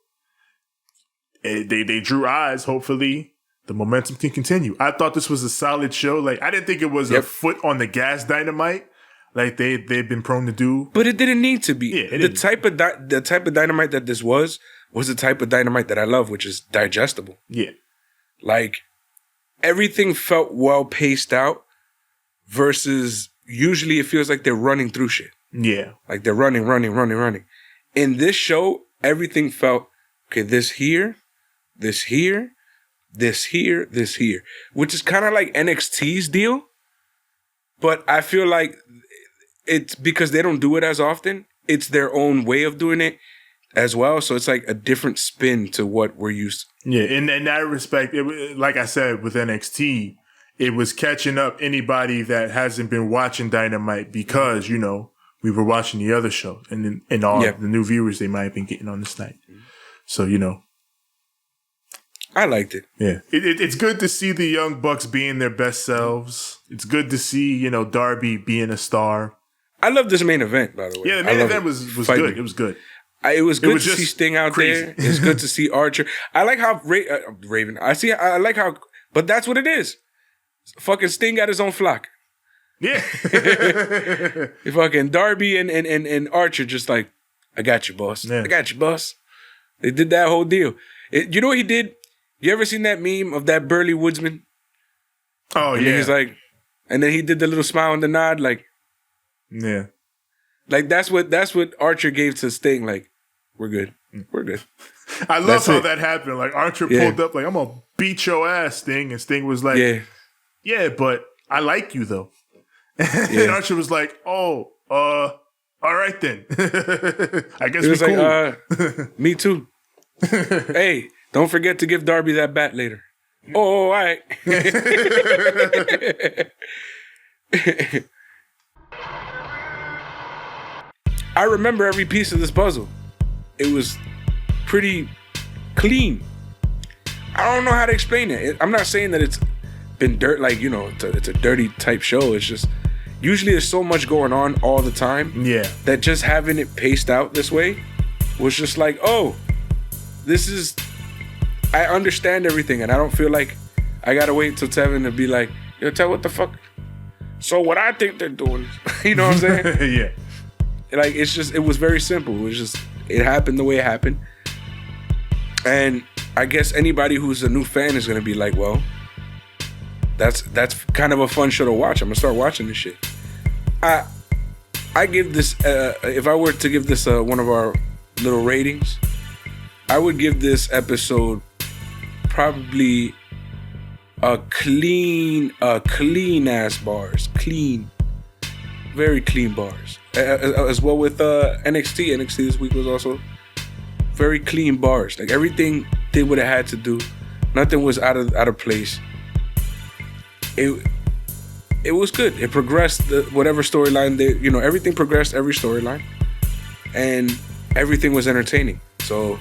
they drew eyes. Hopefully the momentum can continue. I thought this was a solid show. Like, I didn't think it was a foot on the gas Dynamite like they've been prone to do. But it didn't need to be. Yeah, the type of Dynamite that this was the type of Dynamite that I love, which is digestible. Yeah. Like, everything felt well paced out versus usually it feels like they're running through shit. Yeah. Like they're running. In this show, everything felt, okay, this here, which is kind of like NXT's deal. But I feel like it's because they don't do it as often. It's their own way of doing it as well. So it's like a different spin to what we're used to. Yeah, in that respect, like I said, with NXT, it was catching up anybody that hasn't been watching Dynamite because, you know, we were watching the other show and all the new viewers they might have been getting on this night. So, you know. I liked it. Yeah. It's good to see the Young Bucks being their best selves. It's good to see, you know, Darby being a star. I love this main event, by the way. Yeah, the main event was good. It was good. It was good to see Sting out there. It's good to see Archer. I like how Raven. I like how, but that's what it is. Fucking Sting got his own flock. Yeah. Fucking Darby and Archer just like, I got you, boss. Yeah. I got you, boss. They did that whole deal. You know what he did? You ever seen that meme of that burly woodsman? Oh, and yeah. He's like, and then he did the little smile and the nod, like, yeah. Like that's what Archer gave to Sting. Like, we're good. We're good. I love how that happened. Like Archer pulled up, like, I'm gonna beat your ass, Sting, and Sting was like, yeah, but I like you though. And Archer was like, oh, all right then. I guess we're cool. Like, me too. Hey, don't forget to give Darby that bat later. Oh, all right. I remember every piece of this puzzle. It was pretty clean. I don't know how to explain it. I'm not saying that it's been dirt, like, you know, it's a dirty type show. It's just usually there's so much going on all the time. Yeah. That just having it paced out this way was just like, oh, this is, I understand everything, and I don't feel like I gotta wait till Tevin to be like, yo, Tev, what the fuck? So what I think they're doing, you know what I'm saying? Yeah. Like, it's just, it was very simple. It was just, it happened the way it happened. And I guess anybody who's a new fan is going to be like, well, that's kind of a fun show to watch. I'm going to start watching this shit. I give this, if I were to give this one of our little ratings, I would give this episode probably a clean ass bars. Clean. Very clean bars. As well with NXT. NXT this week was also very clean bars. Like, everything did what it had to do. Nothing was out of place. It was good. It progressed whatever storyline everything progressed, every storyline, and everything was entertaining. So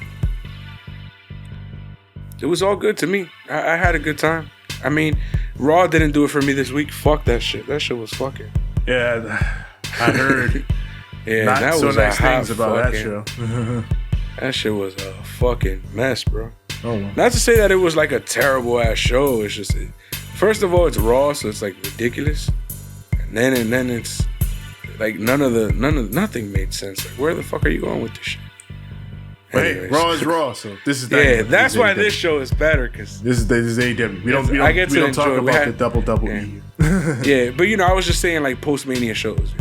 it was all good to me. I had a good time. I mean, Raw didn't do it for me this week. Fuck that shit. That shit was fucking. Yeah, I heard. Yeah, not that so was nice things about that show. That shit was a fucking mess, bro. Oh, well. Not to say that it was like a terrible ass show. It's just, first of all, it's Raw, so it's like ridiculous, and then it's like nothing made sense. Like, where the fuck are you going with this shit? Hey, Raw is Raw, so this is Dynamite. Yeah, that's why this show is better, because this is AEW. We don't talk about the double E. Yeah, but I was just saying, like, post-Mania shows,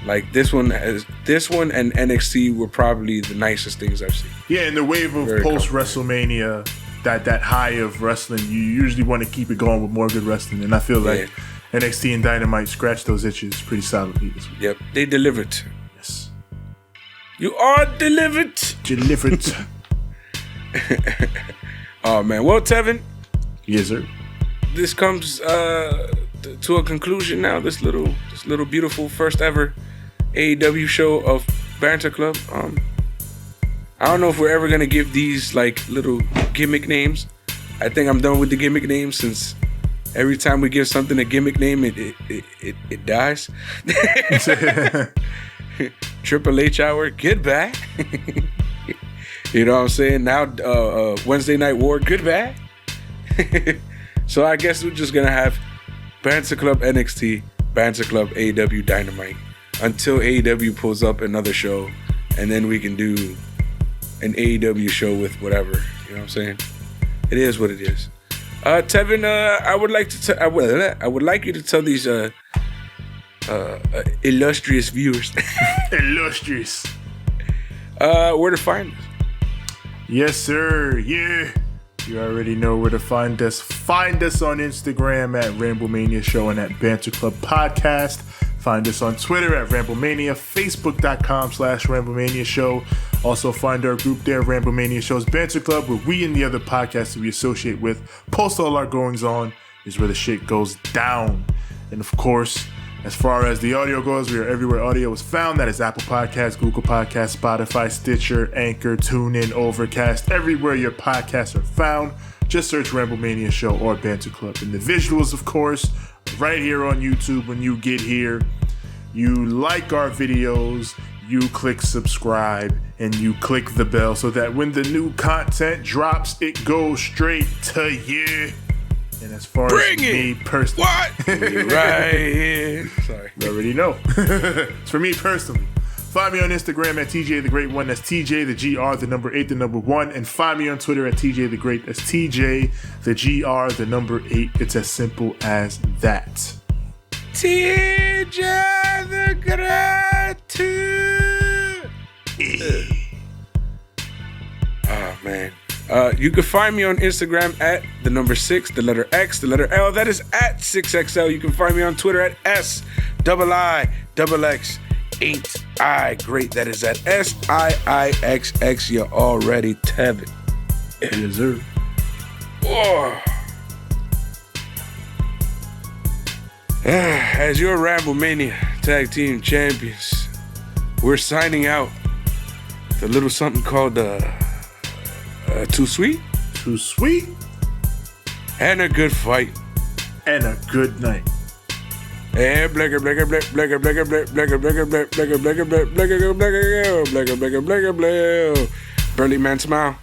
like this one and NXT were probably the nicest things I've seen. Yeah, in the wave of post WrestleMania, that high of wrestling, you usually want to keep it going with more good wrestling, and I feel like NXT and Dynamite scratched those itches pretty solidly this week. Yep, they delivered. Yes, you are delivered. Delivered. Oh man, well, Tevin. Yes, sir. This comes to a conclusion now. This little beautiful first ever AEW show of Banter Club. I don't know if we're ever gonna give these like little gimmick names. I think I'm done with the gimmick names, since every time we give something a gimmick name, it dies. Triple H hour, goodbye. You know what I'm saying? Now Wednesday Night War, goodbye. So I guess we're just gonna have Banter Club NXT, Banter Club AEW Dynamite, until AEW pulls up another show, and then we can do an AEW show with whatever. You know what I'm saying? It is what it is. Tevin, I would like you to tell these illustrious viewers illustrious where to find us. Yes, sir. Yeah. You already know where to find us. Find us on Instagram at Ramblemania Show and at Banter Club Podcast. Find us on Twitter at Ramblemania, Facebook.com/Ramblemania Show. Also find our group there, Ramblemania Show's Banter Club, where we and the other podcasts that we associate with post all our goings on, is where the shit goes down. And of course, as far as the audio goes, we are everywhere audio is found. That is Apple Podcasts, Google Podcasts, Spotify, Stitcher, Anchor, TuneIn, Overcast, everywhere your podcasts are found. Just search Ramblemania Show or Banter Club. And the visuals, of course, right here on YouTube. When you get here, you like our videos, you click subscribe, and you click the bell so that when the new content drops, it goes straight to you. And as far as me personally, what? Right here. Sorry. You already know. It's for me personally. Find me on Instagram at TJ the Great One. That's TJ the GR, the number 8, the number 1. And find me on Twitter at TJ the Great. That's TJ the GR, the number 8. It's as simple as that. TJ the Great. Oh, man. You can find me on Instagram at the number 6, the letter X, the letter L. That is at 6XL. You can find me on Twitter at SIIXX. Ain't I great? That is at SIIXX. You already have it. Yes, sir. Oh. As your Ramblemania Tag Team Champions, we're signing out with a little something called Too Sweet? Too sweet. And a good fight. And a good night. And blagger, blagger, blagger, blagger, blagger, blagger, blagger, blagger, blagger, blagger, blagger, blagger, blagger, blagger, blagger, blagger, blagger, Burly Man Smile.